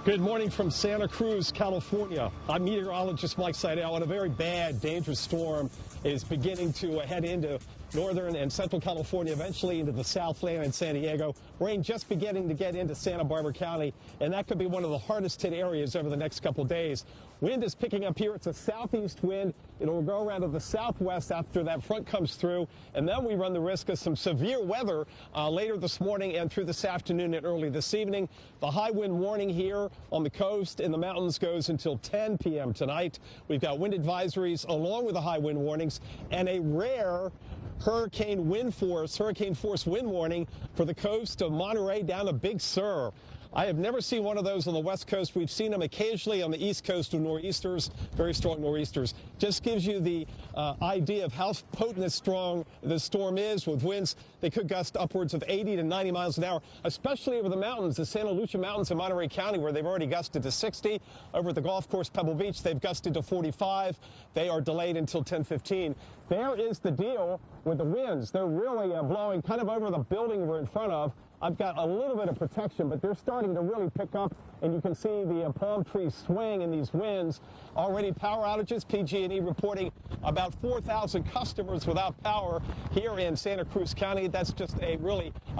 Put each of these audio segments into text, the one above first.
Good morning from Santa Cruz, California. I'm meteorologist Mike Seidel, and a very bad, dangerous storm is beginning to head into northern and central California, eventually into the Southland and San Diego. Rain just beginning to get into Santa Barbara County, and that could be one of the hardest hit areas over the next couple days. Wind is picking up here. It's a southeast wind. It'll go around to the southwest after that front comes through, and then we run the risk of some severe weather later this morning and through this afternoon and early this evening. The high wind warning here on the coast in the mountains goes until 10 p.m. tonight. We've got wind advisories along with the high wind warnings and a rare hurricane force wind warning for the coast of Monterey down to Big Sur. I have never seen one of those on the West Coast. We've seen them occasionally on the East Coast with nor'easters, very strong nor'easters. Just gives you the idea of how potent and strong the storm is with winds. They could gust upwards of 80 to 90 miles an hour, especially over the mountains, the Santa Lucia Mountains in Monterey County, where they've already gusted to 60. Over at the golf course, Pebble Beach, they've gusted to 45. They are delayed until 10:15. There is the deal with the winds. They're really blowing kind of over the building we're in front of. I've got a little bit of protection, but they're starting to really pick up, and you can see the palm trees swing in these winds. Already power outages, PG&E reporting about 4,000 customers without power here in Santa Cruz County. That's just a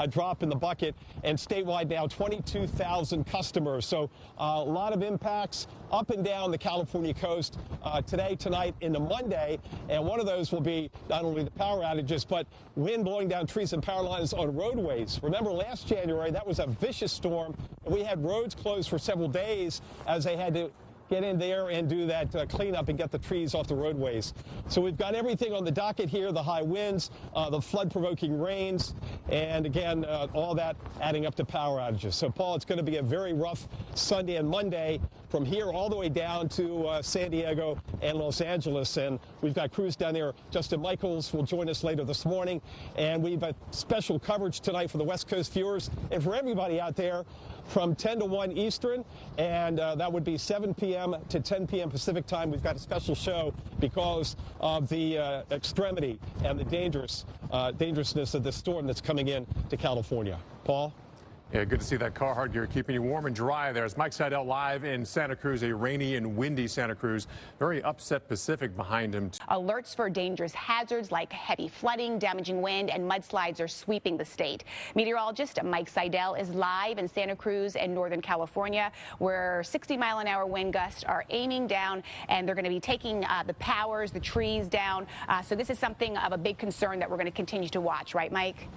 drop in the bucket, and statewide now 22,000 customers. So a lot of impacts up and down the California coast today, tonight, into Monday, and one of those will be not only the power outages, but wind blowing down trees and power lines on roadways. Remember last January, that was a vicious storm, and we had roads closed for several days as they had to get in there and do that cleanup and get the trees off the roadways. So we've got everything on the docket here, the high winds, the flood-provoking rains, and again, all that adding up to power outages. So, Paul, it's going to be a very rough Sunday and Monday from here all the way down to San Diego and Los Angeles. And we've got Cruz down there. Justin Michaels will join us later this morning. And we've got special coverage tonight for the West Coast viewers and for everybody out there from 10 to 1 Eastern, and that would be 7 p.m. to 10 p.m. Pacific time. We've got a special show because of the extremity and the dangerousness of the storm that's coming in to California. Paul? Yeah, good to see that Carhartt gear keeping you warm and dry there. It's Mike Seidel live in Santa Cruz, a rainy and windy Santa Cruz. Very upset Pacific behind him. Alerts for dangerous hazards like heavy flooding, damaging wind, and mudslides are sweeping the state. Meteorologist Mike Seidel is live in Santa Cruz and Northern California, where 60-mile-an-hour wind gusts are aiming down, and they're going to be taking the powers, the trees down. So this is something of a big concern that we're going to continue to watch, right, Mike?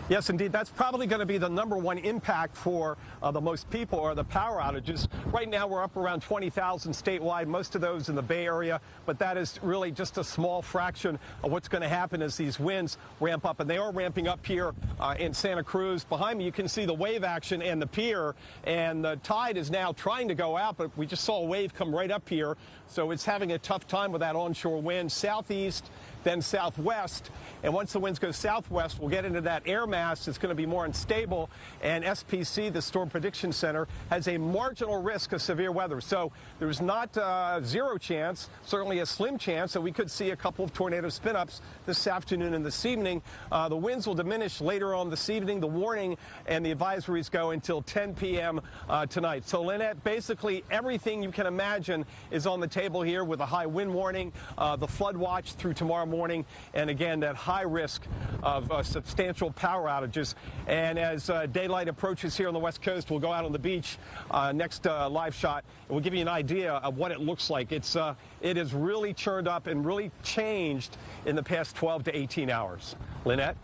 Yes, indeed. That's probably going to be the #1 impact for the most people are the power outages. Right now, we're up around 20,000 statewide, most of those in the Bay Area, but that is really just a small fraction of what's going to happen as these winds ramp up, and they are ramping up here in Santa Cruz. Behind me, you can see the wave action and the pier, and the tide is now trying to go out, but we just saw a wave come right up here, so it's having a tough time with that onshore wind. Southeast, then southwest, and once the winds go southwest, we'll get into that air mass. It's going to be more unstable, and SPC, the Storm Prediction Center, has a marginal risk of severe weather. So there's not zero chance, certainly a slim chance, that we could see a couple of tornado spin-ups this afternoon and this evening. The winds will diminish later on this evening. The warning and the advisories go until 10 p.m. Tonight. So, Lynette, basically everything you can imagine is on the table here with a high wind warning, the flood watch through tomorrow morning, and again, that high risk of substantial power outages. And as daylight approaches here on the West Coast, we'll go out on the beach, next live shot, and we'll give you an idea of what it looks like. It has really churned up and really changed in the past 12 to 18 hours. Lynette?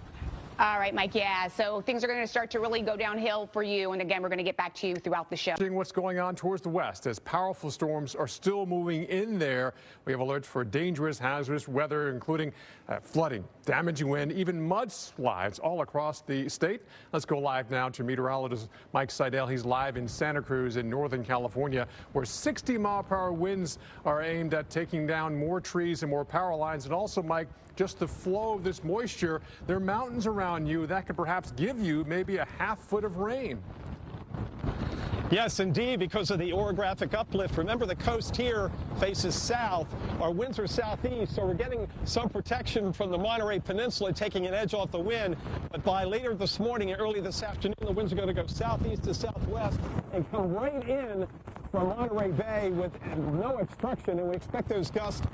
All right, Mike, yeah, so things are going to start to really go downhill for you, and again, we're going to get back to you throughout the show. Seeing what's going on towards the west as powerful storms are still moving in there. We have alerts for dangerous, hazardous weather, including flooding, damaging wind, even mudslides all across the state. Let's go live now to meteorologist Mike Seidel. He's live in Santa Cruz in Northern California, where 60-mile-per-hour winds are aimed at taking down more trees and more power lines. And also, Mike, just the flow of this moisture, there are mountains around you that could perhaps give you maybe a half foot of rain. Yes, indeed, because of the orographic uplift. Remember, the coast here faces south. Our winds are southeast, so we're getting some protection from the Monterey Peninsula, taking an edge off the wind. But by later this morning and early this afternoon, the winds are going to go southeast to southwest and come right in from Monterey Bay with no obstruction, and we expect those gusts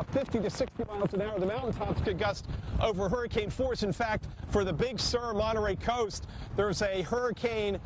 50 to 60 miles an hour. The mountaintops could gust over hurricane force. In fact, for the Big Sur Monterey coast, there's a hurricane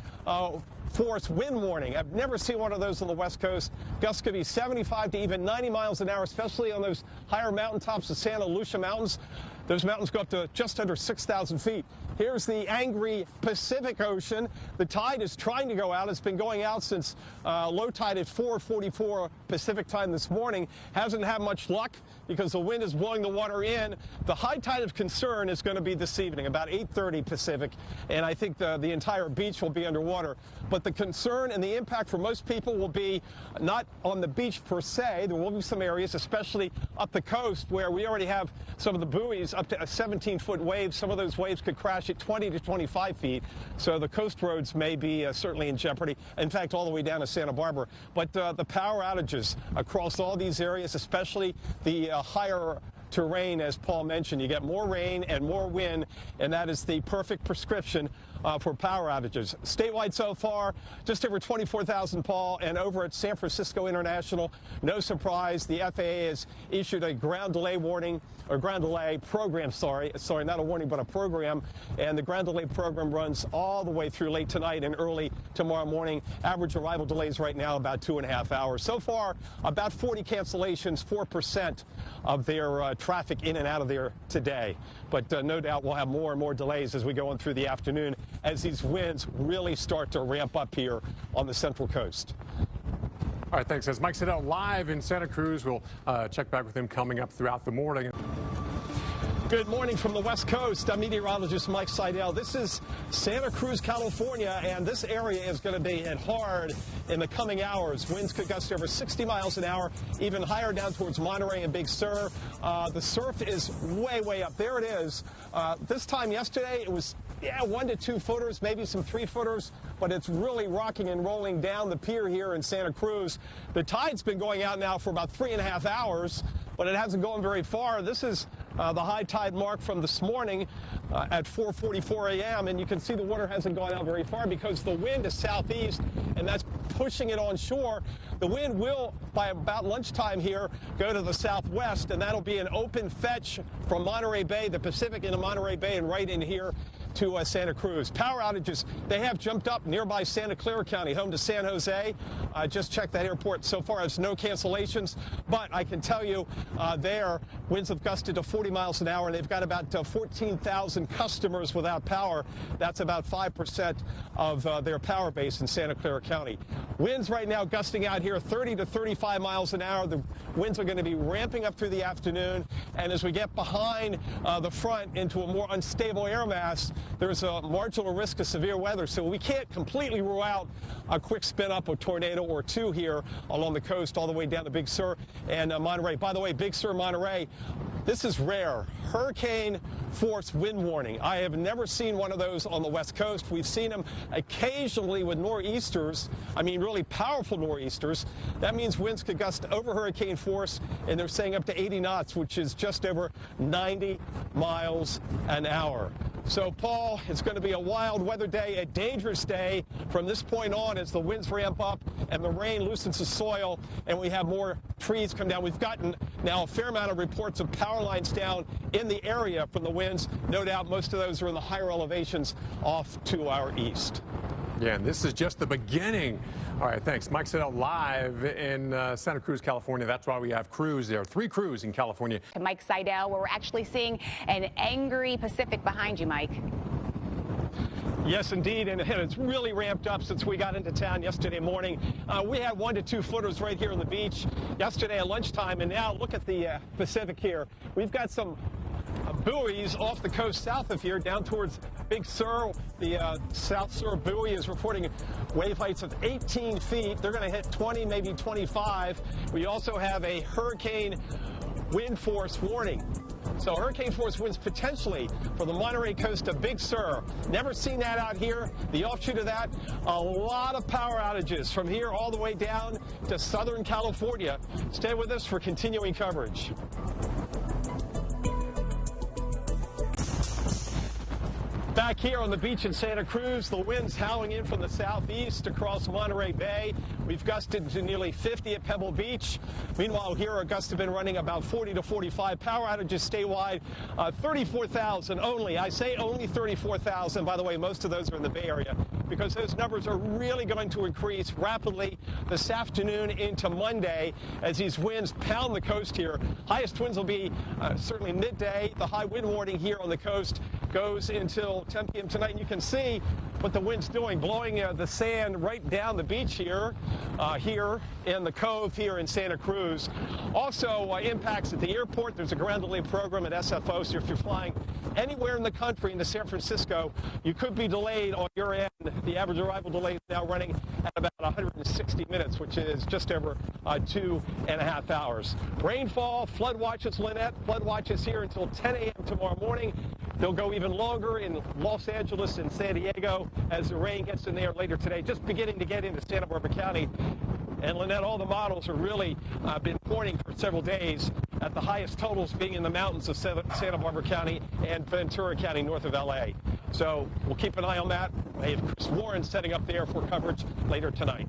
force wind warning. I've never seen one of those on the West Coast. Gusts could be 75 to even 90 miles an hour, especially on those higher mountaintops, the Santa Lucia Mountains. Those mountains go up to just under 6,000 feet. Here's the angry Pacific Ocean. The tide is trying to go out. It's been going out since low tide at 4:44 Pacific time this morning. Hasn't had much luck because the wind is blowing the water in. The high tide of concern is going to be this evening, about 8:30 Pacific, and I think the entire beach will be underwater. But the concern and the impact for most people will be not on the beach per se. There will be some areas, especially up the coast, where we already have some of the buoys up to a 17-foot waves. Some of those waves could crash at 20 to 25 feet. So the coast roads may be certainly in jeopardy. In fact, all the way down to Santa Barbara. But the power outages across all these areas, especially the higher terrain, as Paul mentioned, you get more rain and more wind, and that is the perfect prescription for power outages. Statewide so far, just over 24,000, Paul, and over at San Francisco International, no surprise, the FAA has issued a ground delay warning, or ground delay program, sorry, not a warning, but a program, and the ground delay program runs all the way through late tonight and early tomorrow morning. Average arrival delays right now about 2.5 hours. So far, about 40 cancellations, 4% of their traffic in and out of there today. But no doubt we'll have more and more delays as we go on through the afternoon as these winds really start to ramp up here on the Central Coast. All right, thanks. As Mike Seidel live in Santa Cruz, we'll check back with him coming up throughout the morning. Good morning from the West Coast. I'm meteorologist Mike Seidel. This is Santa Cruz, California, and this area is going to be hit hard in the coming hours. Winds could gust over 60 miles an hour, even higher down towards Monterey and Big Sur. The surf is way, way up. There it is. This time yesterday, it was 1 to 2 footers, maybe some 3 footers, but it's really rocking and rolling down the pier here in Santa Cruz. The tide's been going out now for about 3.5 hours, but it hasn't gone very far. This is the high tide mark from this morning at 4:44 a.m. and you can see the water hasn't gone out very far because the wind is southeast and that's pushing it on shore. The wind will, by about lunchtime here, go to the southwest, and that'll be an open fetch from Monterey Bay, the Pacific into Monterey Bay, and right in here to Santa Cruz. Power outages, they have jumped up nearby Santa Clara County, home to San Jose. Just checked that airport. So far, it's no cancellations, but I can tell you there, winds have gusted to 40 miles an hour, and they've got about 14,000 customers without power. That's about 5% of their power base in Santa Clara County. Winds right now gusting out here 30 to 35 miles an hour. The winds are going to be ramping up through the afternoon, and as we get behind the front into a more unstable air mass, there's a marginal risk of severe weather, so we can't completely rule out a quick spin up, a tornado or two here along the coast all the way down to Big Sur and Monterey. By the way, Big Sur, Monterey, this is rare. Hurricane force wind warning. I have never seen one of those on the West Coast. We've seen them occasionally with nor'easters. I mean, really powerful nor'easters. That means winds could gust over hurricane force, and they're saying up to 80 knots, which is just over 90 miles an hour. So, Paul, it's going to be a wild weather day, a dangerous day from this point on as the winds ramp up and the rain loosens the soil and we have more trees come down. We've gotten now a fair amount of reports of power lines down in the area from the winds. No doubt most of those are in the higher elevations off to our east. Yeah, and this is just the beginning. All right, thanks. Mike Seidel live in Santa Cruz, California. That's why we have Cruz there. 3 crews in California. To Mike Seidel, where we're actually seeing an angry Pacific behind you, Mike. Yes, indeed, and it's really ramped up since we got into town yesterday morning. We had 1 to 2 footers right here on the beach yesterday at lunchtime, and now look at the Pacific here. We've got some buoys off the coast south of here down towards Big Sur. The South Sur buoy is reporting wave heights of 18 feet. They're going to hit 20, maybe 25. We also have a hurricane wind force warning So hurricane force winds potentially for the Monterey coast of Big Sur. Never seen that out here. The offshoot of that, a lot of power outages from here all the way down to Southern California. Stay with us for continuing coverage. Back here on the beach in Santa Cruz, the winds howling in from the southeast across Monterey Bay. We've gusted to nearly 50 at Pebble Beach. Meanwhile, here our gusts have been running about 40 to 45. Power outages statewide, 34,000 only. I say only 34,000. By the way, most of those are in the Bay Area because those numbers are really going to increase rapidly this afternoon into Monday as these winds pound the coast here. Highest winds will be certainly midday. The high wind warning here on the coast goes until 10 p.m. tonight, and you can see what the wind's doing, blowing the sand right down the beach here, here in the cove here in Santa Cruz. Also impacts at the airport. There's a ground delay program at SFO, so if you're flying anywhere in the country into San Francisco, you could be delayed on your end. The average arrival delay is now running at about 160 minutes, which is just over 2.5 hours. Rainfall, flood watches, Lynette, flood watches here until 10 a.m. tomorrow morning. They'll go even longer in Los Angeles and San Diego as the rain gets in there later today, just beginning to get into Santa Barbara County. And Lynette, all the models have really been pointing for several days at the highest totals being in the mountains of Santa Barbara County and Ventura County north of LA. So we'll keep an eye on that. We have Chris Warren setting up there for coverage later tonight.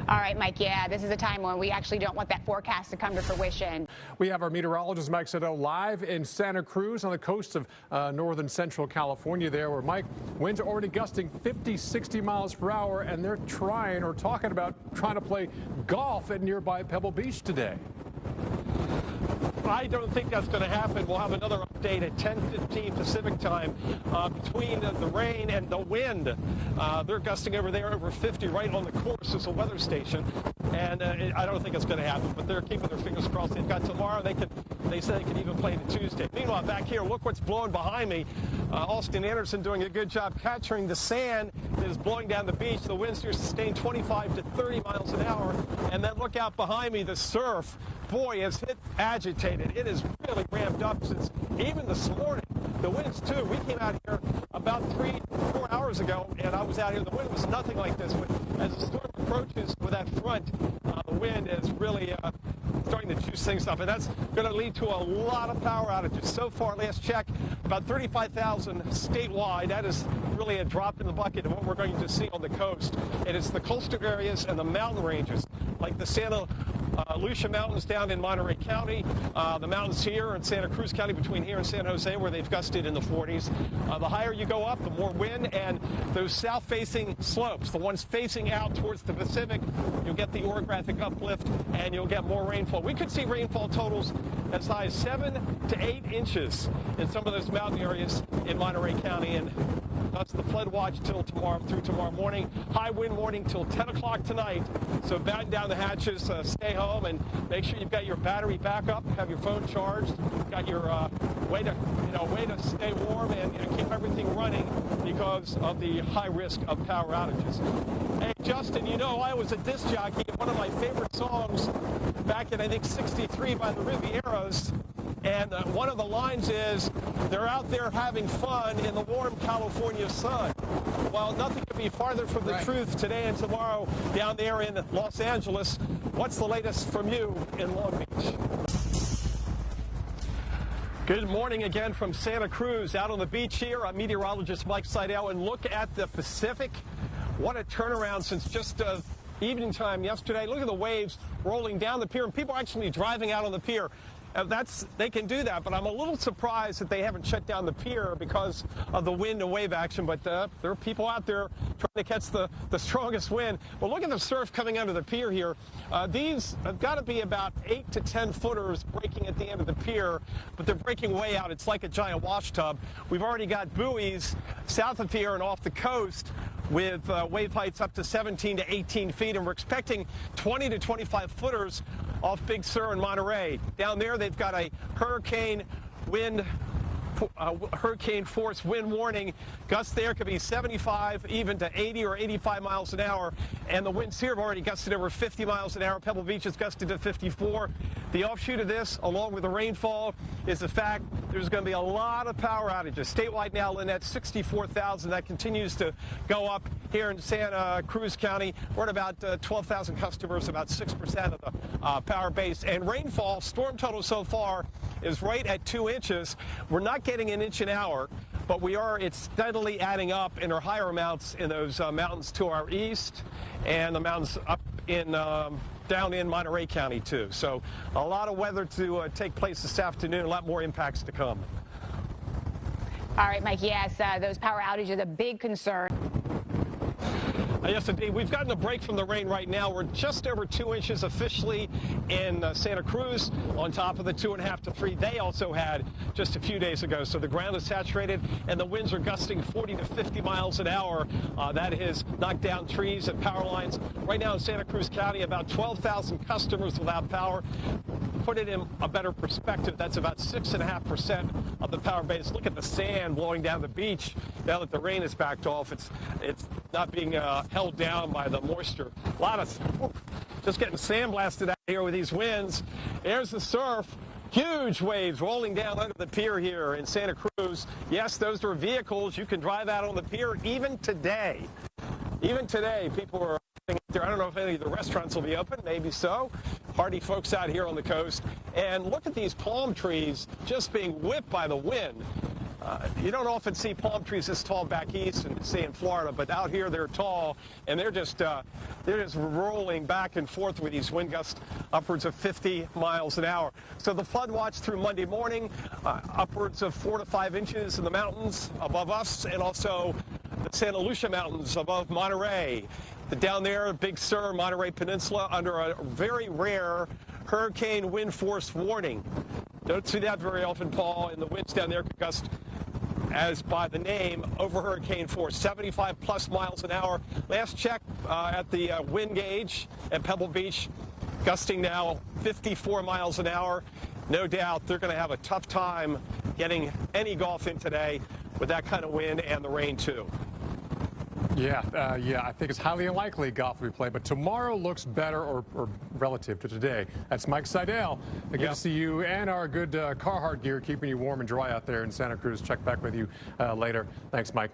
All right, Mike, yeah, this is a time when we actually don't want that forecast to come to fruition. We have our meteorologist, Mike Seidel, live in Santa Cruz on the coast of northern central California there, where, Mike, winds are already gusting 50, 60 miles per hour, and they're trying to play golf at nearby Pebble Beach today. I don't think that's going to happen. We'll have another update at 10:15 Pacific time between the rain and the wind. They're gusting over there over 50 right on the course as a weather station. And I don't think it's going to happen, but they're keeping their fingers crossed. They've got tomorrow. They say they can even play to Tuesday. Meanwhile, back here, look what's blowing behind me. Austin Anderson doing a good job capturing the sand that is blowing down the beach. The winds here sustain 25 to 30 miles an hour. And then look out behind me, the surf. Boy, it's agitated. It is really ramped up since even this morning. The winds, too. We came out here about 3-4 hours ago, and I was out here. The wind was nothing like this. But as the storm approaches with that front, the wind is really starting to juice things up. And that's going to lead to a lot of power outages. So far, last check, about 35,000 statewide. That is really a drop in the bucket of what we're going to see on the coast. And it's the coastal areas and the mountain ranges, like the Santa Lucia Mountains down in Monterey County, the mountains here in Santa Cruz County between here and San Jose, where they've gusted in the 40s. The higher you go up, the more wind, and those south-facing slopes, the ones facing out towards the Pacific, you'll get the orographic uplift and you'll get more rainfall. We could see rainfall totals as high as 7 to 8 inches in some of those mountain areas in Monterey County, and that's the flood watch till tomorrow through tomorrow morning. High wind warning till 10 o'clock tonight. So batten down the hatches, stay home, and make sure you've got your battery backup, have your phone charged, got your way to stay warm and keep everything running because of the high risk of power outages. Hey, Justin, you know I was a disc jockey. One of my favorite songs back in, I think, '63 by the Rivieras. And one of the lines is, they're out there having fun in the warm California sun. Well, nothing could be farther from the truth today and tomorrow down there in Los Angeles. What's the latest from you in Long Beach? Good morning again from Santa Cruz. Out on the beach here, I'm meteorologist Mike Seidel, and look at the Pacific. What a turnaround since just evening time yesterday. Look at the waves rolling down the pier, and people actually driving out on the pier. They can do that, but I'm a little surprised that they haven't shut down the pier because of the wind and wave action. But there are people out there trying to catch the strongest wind. Well, look at the surf coming under the pier here. These have got to be about 8 to 10 footers breaking at the end of the pier, but they're breaking way out. It's like a giant wash tub. We've already got buoys south of here and off the coast with wave heights up to 17 to 18 feet, and we're expecting 20 to 25 footers off Big Sur and Monterey. Down there, they've got a hurricane wind hurricane force wind warning. Gusts there could be 75 even to 80 or 85 miles an hour. And the winds here have already gusted over 50 miles an hour. Pebble Beach has gusted to 54. The offshoot of this, along with the rainfall, is the fact there's going to be a lot of power outages. Statewide now, Lynette, 64,000. That continues to go up here in Santa Cruz County. We're at about 12,000 customers, about 6% of the power base. And rainfall, storm total so far is right at 2 inches. We're not getting an inch an hour, but it's steadily adding up in our higher amounts in those mountains to our east and the mountains up in down in Monterey County too. So a lot of weather to take place this afternoon, a lot more impacts to come. All right, Mike, yes, those power outages are a big concern. Yes, indeed. We've gotten a break from the rain right now. We're just over 2 inches officially in Santa Cruz, on top of the 2.5 to 3 they also had just a few days ago. So the ground is saturated and the winds are gusting 40 to 50 miles an hour. That has knocked down trees and power lines. Right now in Santa Cruz County, about 12,000 customers without power. Put it in a better perspective, that's about 6.5% of the power base. Look at the sand blowing down the beach now that the rain is backed off. It's not being held down by the moisture. A lot of just getting sandblasted out here with these winds. There's the surf. Huge waves rolling down under the pier here in Santa Cruz. Yes, those are vehicles. You can drive out on the pier even today. Even today, people are out there. I don't know if any of the restaurants will be open. Maybe so. Party folks out here on the coast. And look at these palm trees just being whipped by the wind. You don't often see palm trees this tall back east and say in Florida, but out here they're tall and they're just rolling back and forth with these wind gusts upwards of 50 miles an hour. So the flood watch through Monday morning, upwards of 4 to 5 inches in the mountains above us, and also the Santa Lucia Mountains above Monterey. Down there, Big Sur, Monterey Peninsula, under a very rare hurricane wind force warning. Don't see that very often, Paul, and the winds down there could gust, as by the name, over hurricane force, 75 plus miles an hour. Last check at the wind gauge at Pebble Beach, gusting now 54 miles an hour. No doubt they're going to have a tough time getting any golf in today with that kind of wind and the rain too. Yeah, I think it's highly unlikely golf will be played, but tomorrow looks better or relative to today. That's Mike Seidel. Good to see you and our good Carhartt gear keeping you warm and dry out there in Santa Cruz. Check back with you later. Thanks, Mike.